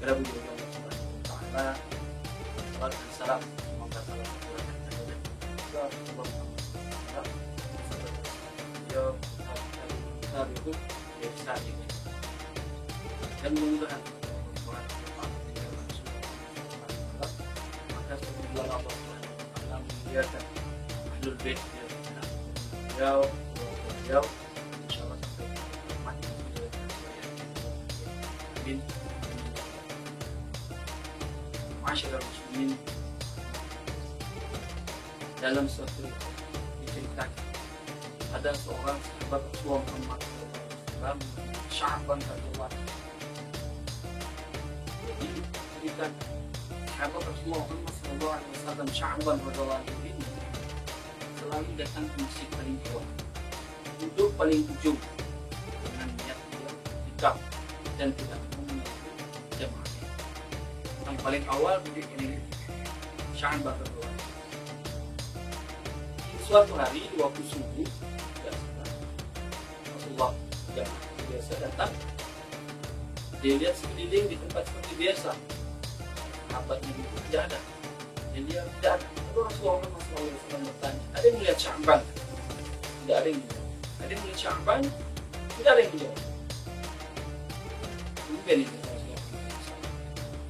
Segera beliau Allah Subhanahu wa taala. Salam dan salam semoga salam itu besar ini. Dan mudah-mudahan maka semoga Allah Subhanahu wa taala memuliakan Ahlul Bait beliau insyaallah sampai mati. Amin. Masyaallah muslimin, dalam suatu diceritakan ada seorang sahabat Rasulullah Muhammad SAW, Sya'ban radhiyallahu anhu. Jadi cerita sahabat Rasulullah Muhammad SAW, Sya'ban radhiyallahu anhu ini selalu datang ke masjid paling awal, duduk paling ujung dengan niat dia tikam dan tidak mengganggu jemaah. Yang paling awal duduk ini Sya'ban radhiyallahu anhu. Suatu hari di waktu subuh, Rasulullah biasa datang, dia lihat sekeliling di tempat seperti biasa, sahabatnya itu tidak ada, dan dia tidak ada. Lalu Rasulullah SAW bertanya, ada yang melihat Sya'ban? Tidak ada yang menjawab. Ada yang melihat Sya'ban? Tidak ada yang menjawab. Mungkin itu Rasulullah SAW.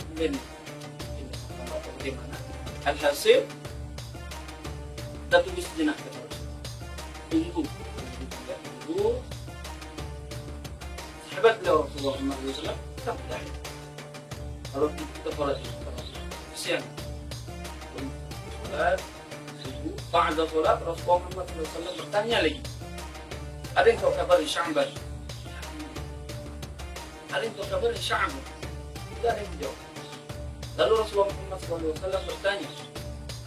Mungkin ini bagaimana? Alhasil, kita tunggu sejenak, kata Rasulullah. Tunggu. Sahabat beliau Rasulullah SAW tak berani. Kalau kita sholat di siang, sholat subuh, ba'da sholat Rasulullah SAW bertanya lagi, ada yang tahu kabar di Sya'ban? Ada yang tahu kabar di Sya'ban? Tidak ada yang menjawab. Lalu Rasulullah SAW bertanya,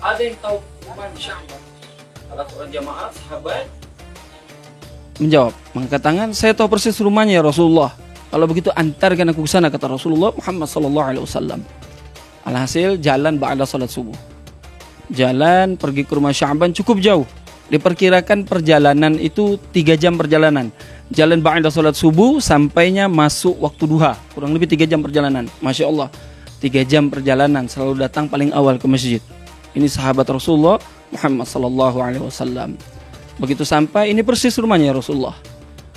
ada yang tahu rumah di Sya'ban? Salah seorang jamaah sahabat menjawab, mengangkat tangan, saya tahu persis rumahnya ya Rasulullah. Kalau begitu antarkan aku ke sana, kata Rasulullah Muhammad SAW. Alhasil jalan ba'da salat subuh. Jalan pergi ke rumah Sya'ban cukup jauh. Diperkirakan perjalanan itu 3 jam perjalanan. Jalan ba'da salat subuh sampainya masuk waktu duha. Kurang lebih 3 jam perjalanan. Masya Allah, 3 jam perjalanan, selalu datang paling awal ke masjid. Ini sahabat Rasulullah Muhammad SAW. Begitu sampai, ini persis rumahnya Rasulullah.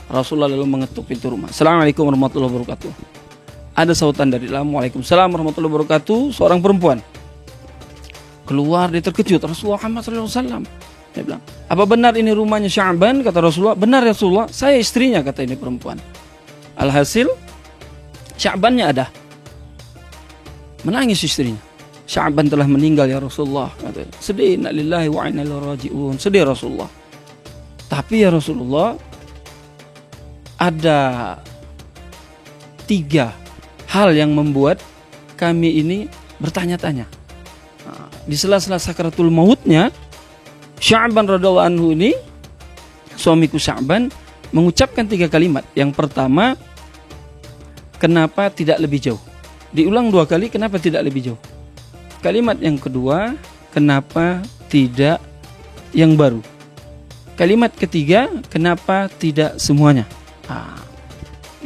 Rasulullah lalu mengetuk pintu rumah. Assalamualaikum warahmatullahi wabarakatuh. Ada sautan dari dalam, Waalaikumsalam warahmatullahi wabarakatuh. Seorang perempuan keluar, dia terkejut. Rasulullah Muhammad SAW. Dia bilang, apa benar ini rumahnya Sya'ban? Kata Rasulullah, benar ya Rasulullah, saya istrinya, kata ini perempuan. Alhasil Sya'bannya ada. Menangis istrinya. Sya'ban telah meninggal ya Rasulullah. Sedih, inna lillahi wa inna ilaihi raji'un. Sedih Rasulullah. Tapi ya Rasulullah, ada 3 hal yang membuat kami ini bertanya-tanya. Di sela-sela sakaratul mautnya, Sya'ban radhiyallahu anhu ini, suamiku Sya'ban, mengucapkan 3 kalimat. Yang pertama, kenapa tidak lebih jauh? Diulang 2 kali, kenapa tidak lebih jauh? Kalimat yang kedua, kenapa tidak yang baru? Kalimat ketiga, kenapa tidak semuanya?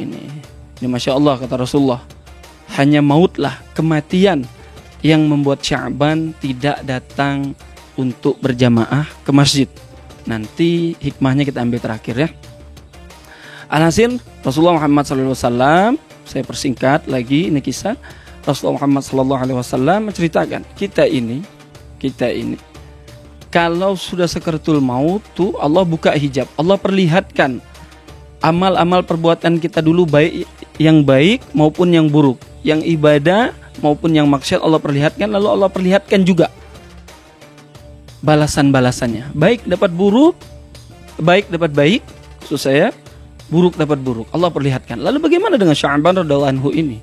Ini Masya Allah, kata Rasulullah, hanya mautlah, kematian yang membuat Sya'ban tidak datang untuk berjamaah ke masjid. Nanti hikmahnya kita ambil terakhir ya. Alhasil Rasulullah Muhammad SAW, saya persingkat lagi ini kisah. Rasulullah Muhammad SAW menceritakan, kita ini kalau sudah sakaratul maut tuh Allah buka hijab, Allah perlihatkan amal-amal perbuatan kita dulu, baik yang baik maupun yang buruk, yang ibadah maupun yang maksiat Allah perlihatkan. Lalu Allah perlihatkan juga balasan-balasannya, baik dapat buruk, baik dapat baik, maksud saya buruk dapat buruk, Allah perlihatkan. Lalu bagaimana dengan Sya'ban radhiyallahu anhu ini?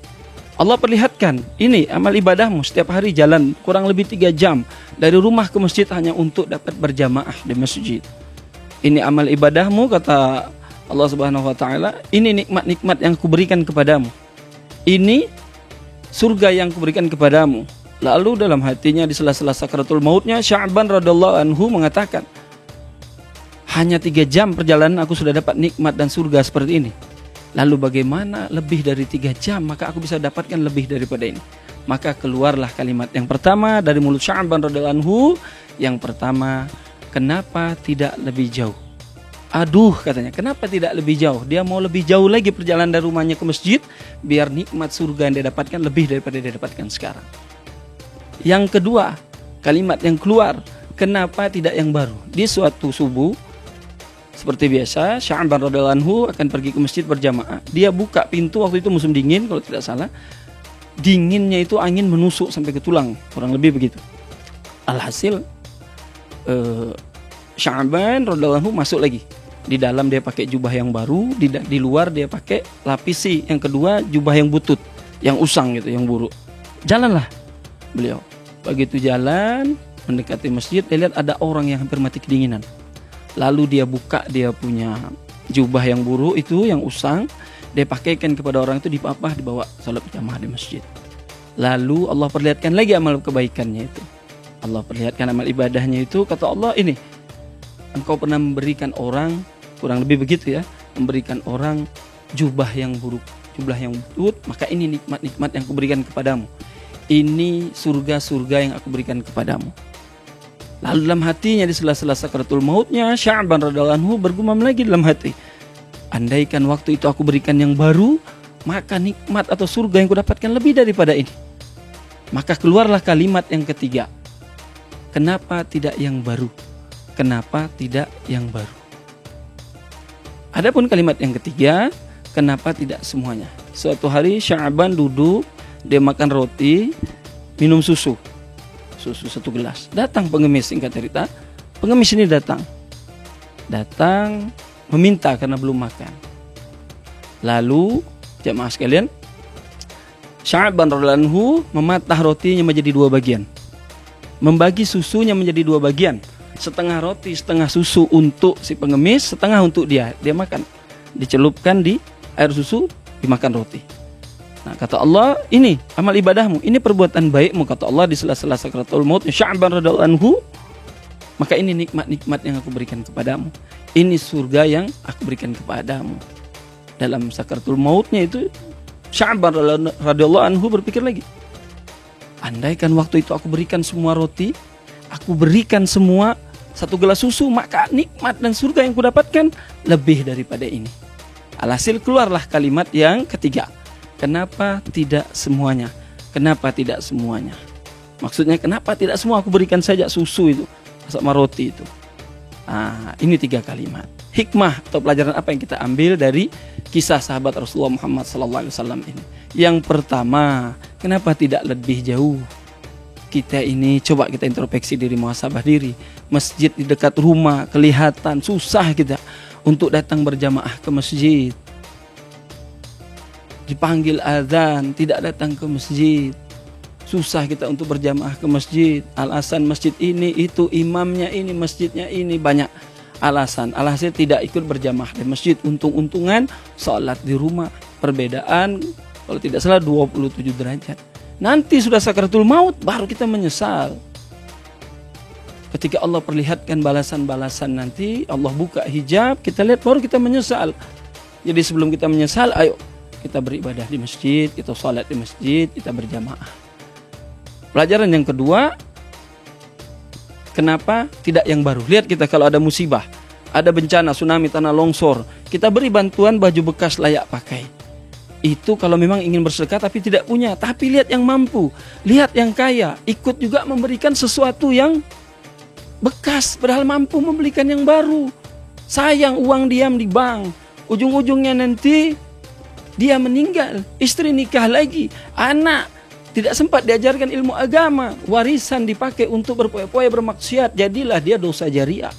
Allah perlihatkan, ini amal ibadahmu, setiap hari jalan kurang lebih 3 jam dari rumah ke masjid hanya untuk dapat berjamaah di masjid. Ini amal ibadahmu, kata Allah Subhanahu wa taala, ini nikmat-nikmat yang kuberikan kepadamu. Ini surga yang kuberikan kepadamu. Lalu dalam hatinya di sela-sela sakaratul mautnya, Sya'ban radhiyallahu anhu mengatakan, hanya 3 jam perjalanan aku sudah dapat nikmat dan surga seperti ini. Lalu bagaimana lebih dari 3 jam maka aku bisa dapatkan lebih daripada ini? Maka keluarlah kalimat yang pertama dari mulut Sya'ban radhiyallahu anhu. Yang pertama, kenapa tidak lebih jauh? Aduh, katanya, kenapa tidak lebih jauh? Dia mau lebih jauh lagi perjalanan dari rumahnya ke masjid biar nikmat surga yang dia dapatkan lebih daripada dia dapatkan sekarang. Yang kedua, kalimat yang keluar, kenapa tidak yang baru? Di suatu subuh seperti biasa, Sya'ban radhiyallahu anhu akan pergi ke masjid berjamaah. Dia buka pintu, waktu itu musim dingin kalau tidak salah. Dinginnya itu angin menusuk sampai ke tulang, kurang lebih begitu. Alhasil Sya'ban radhiyallahu anhu masuk lagi. Di dalam dia pakai jubah yang baru, di luar dia pakai lapisi. Yang kedua jubah yang butut, yang usang gitu, yang buruk. Jalanlah beliau. Begitu jalan mendekati masjid, dia lihat ada orang yang hampir mati kedinginan. Lalu dia buka dia punya jubah yang buruk itu, yang usang, dia pakaikan kepada orang itu, dibawa salat jamaah di masjid. Lalu Allah perlihatkan lagi amal kebaikannya itu. Allah perlihatkan amal ibadahnya itu, kata Allah, ini engkau pernah memberikan orang, kurang lebih begitu ya, memberikan orang jubah yang buruk, jubah yang butut, maka ini nikmat-nikmat yang aku berikan kepadamu. Ini surga-surga yang aku berikan kepadamu. Lalu dalam hatinya di sela-sela sakaratul mautnya, Sya'ban radhiyallahu anhu bergumam lagi dalam hati, andaikan waktu itu aku berikan yang baru, maka nikmat atau surga yang kudapatkan lebih daripada ini. Maka keluarlah kalimat yang ketiga, kenapa tidak yang baru? Kenapa tidak yang baru? Adapun kalimat yang ketiga, kenapa tidak semuanya? Suatu hari Sya'ban duduk, dia makan roti, minum susu 1 gelas. Datang pengemis, singkat cerita, pengemis ini datang meminta karena belum makan. Lalu jamaah sekalian, Sya'ban radhiyallahu anhu mematah rotinya menjadi 2 bagian, membagi susunya menjadi 2 bagian. Setengah roti, setengah susu untuk si pengemis, setengah untuk dia makan. Dicelupkan di air susu, dimakan roti. Nah, kata Allah, ini amal ibadahmu, ini perbuatan baikmu, kata Allah di sela-sela sakaratul maut Sya'ban radhiyallahu anhu. Maka ini nikmat-nikmat yang aku berikan kepadamu. Ini surga yang aku berikan kepadamu. Dalam sakaratul mautnya itu, Sya'ban radhiyallahu anhu berpikir lagi, andaikan waktu itu aku berikan semua roti, aku berikan semua 1 gelas susu, maka nikmat dan surga yang kudapatkan lebih daripada ini. Alhasil keluarlah kalimat yang ketiga, kenapa tidak semuanya? Kenapa tidak semuanya? Maksudnya kenapa tidak semua aku berikan saja susu itu sama roti itu. Ini 3 kalimat. Hikmah atau pelajaran apa yang kita ambil dari kisah sahabat Rasulullah Muhammad SAW ini? Yang pertama, kenapa tidak lebih jauh? Kita ini coba kita introspeksi diri, muhasabah diri. Masjid di dekat rumah kelihatan, susah kita untuk datang berjamaah ke masjid. Dipanggil azan, tidak datang ke masjid. Susah kita untuk berjamaah ke masjid. Alasan masjid ini, itu imamnya ini, masjidnya ini, banyak alasan. Alhasil tidak ikut berjamaah di masjid. Untung-untungan sholat di rumah. Perbedaan kalau tidak salah 27 derajat. Nanti sudah sakaratul maut baru kita menyesal. Ketika Allah perlihatkan balasan-balasan nanti, Allah buka hijab, kita lihat baru kita menyesal. Jadi sebelum kita menyesal, ayo kita beribadah di masjid, kita sholat di masjid, kita berjamaah. Pelajaran yang kedua, kenapa tidak yang baru? Lihat kita kalau ada musibah, ada bencana, tsunami, tanah longsor, kita beri bantuan baju bekas layak pakai. Itu kalau memang ingin bersedekah tapi tidak punya. Tapi lihat yang mampu, lihat yang kaya, ikut juga memberikan sesuatu yang bekas, padahal mampu membelikan yang baru. Sayang uang diam di bank, ujung-ujungnya nanti dia meninggal, istri nikah lagi, anak tidak sempat diajarkan ilmu agama, warisan dipakai untuk berpoya-poya bermaksiat, jadilah dia dosa jariah.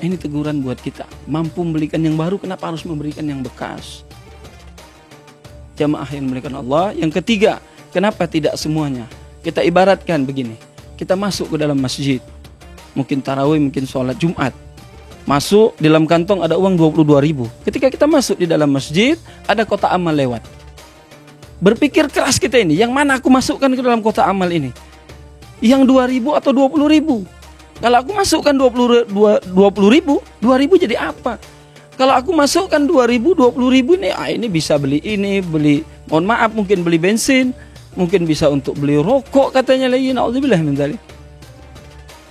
Ini teguran buat kita. Mampu membelikan yang baru, kenapa harus memberikan yang bekas? Jamaah yang memberikan Allah. Yang ketiga, kenapa tidak semuanya? Kita ibaratkan begini, kita masuk ke dalam masjid, mungkin tarawih, mungkin sholat Jumat. Masuk, di dalam kantong ada uang 22.000. Ketika kita masuk di dalam masjid, ada kotak amal lewat. Berpikir keras kita ini, yang mana aku masukkan ke dalam kotak amal ini? Yang 2.000 atau 20.000? Kalau aku masukkan 20.000, 2.000 jadi apa? Kalau aku masukkan 2.000, 20.000 nih, ini bisa beli ini, beli, mohon maaf, mungkin beli bensin, mungkin bisa untuk beli rokok katanya lagi, naudzubillah min dzalik.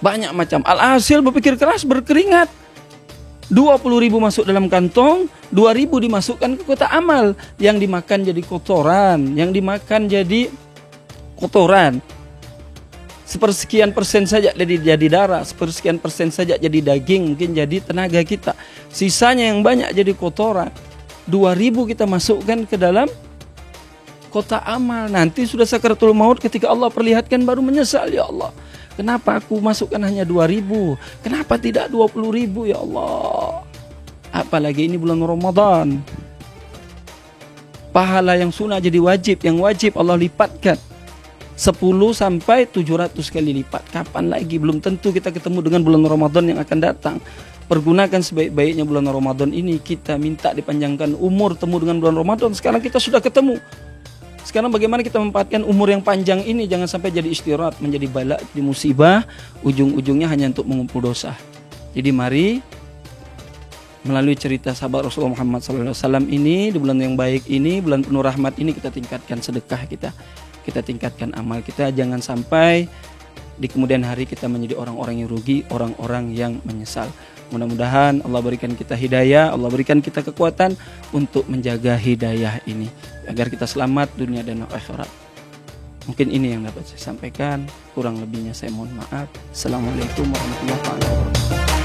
Banyak macam. Alhasil berpikir keras, berkeringat. 20.000 masuk dalam kantong, 2.000 dimasukkan ke kotak amal, yang dimakan jadi kotoran, yang dimakan jadi kotoran. Sepersekian persen saja jadi darah, sepersekian persen saja jadi daging, mungkin jadi tenaga kita. Sisanya yang banyak jadi kotoran. 2.000 kita masukkan ke dalam kotak amal. Nanti sudah sakaratul maut, ketika Allah perlihatkan baru menyesal, ya Allah, kenapa aku masukkan hanya 2.000? Kenapa tidak 20.000 ya Allah? Apalagi ini bulan Ramadan. Pahala yang sunnah jadi wajib, yang wajib Allah lipatkan 10 sampai 700 kali lipat. Kapan lagi? Belum tentu kita ketemu dengan bulan Ramadan yang akan datang. Pergunakan sebaik-baiknya bulan Ramadan ini. Kita minta dipanjangkan umur, temu dengan bulan Ramadan. Sekarang kita sudah ketemu. Sekarang bagaimana kita memanfaatkan umur yang panjang ini? Jangan sampai jadi istirahat, menjadi bala, jadi musibah, ujung-ujungnya hanya untuk mengumpul dosa. Jadi mari melalui cerita sahabat Rasulullah Muhammad SAW ini, di bulan yang baik ini, bulan penuh rahmat ini, kita tingkatkan sedekah kita tingkatkan amal kita. Jangan sampai di kemudian hari kita menjadi orang-orang yang rugi, orang-orang yang menyesal. Mudah-mudahan Allah berikan kita hidayah, Allah berikan kita kekuatan untuk menjaga hidayah ini, agar kita selamat dunia dan akhirat. Mungkin ini yang dapat saya sampaikan, kurang lebihnya saya mohon maaf. Assalamualaikum warahmatullahi wabarakatuh.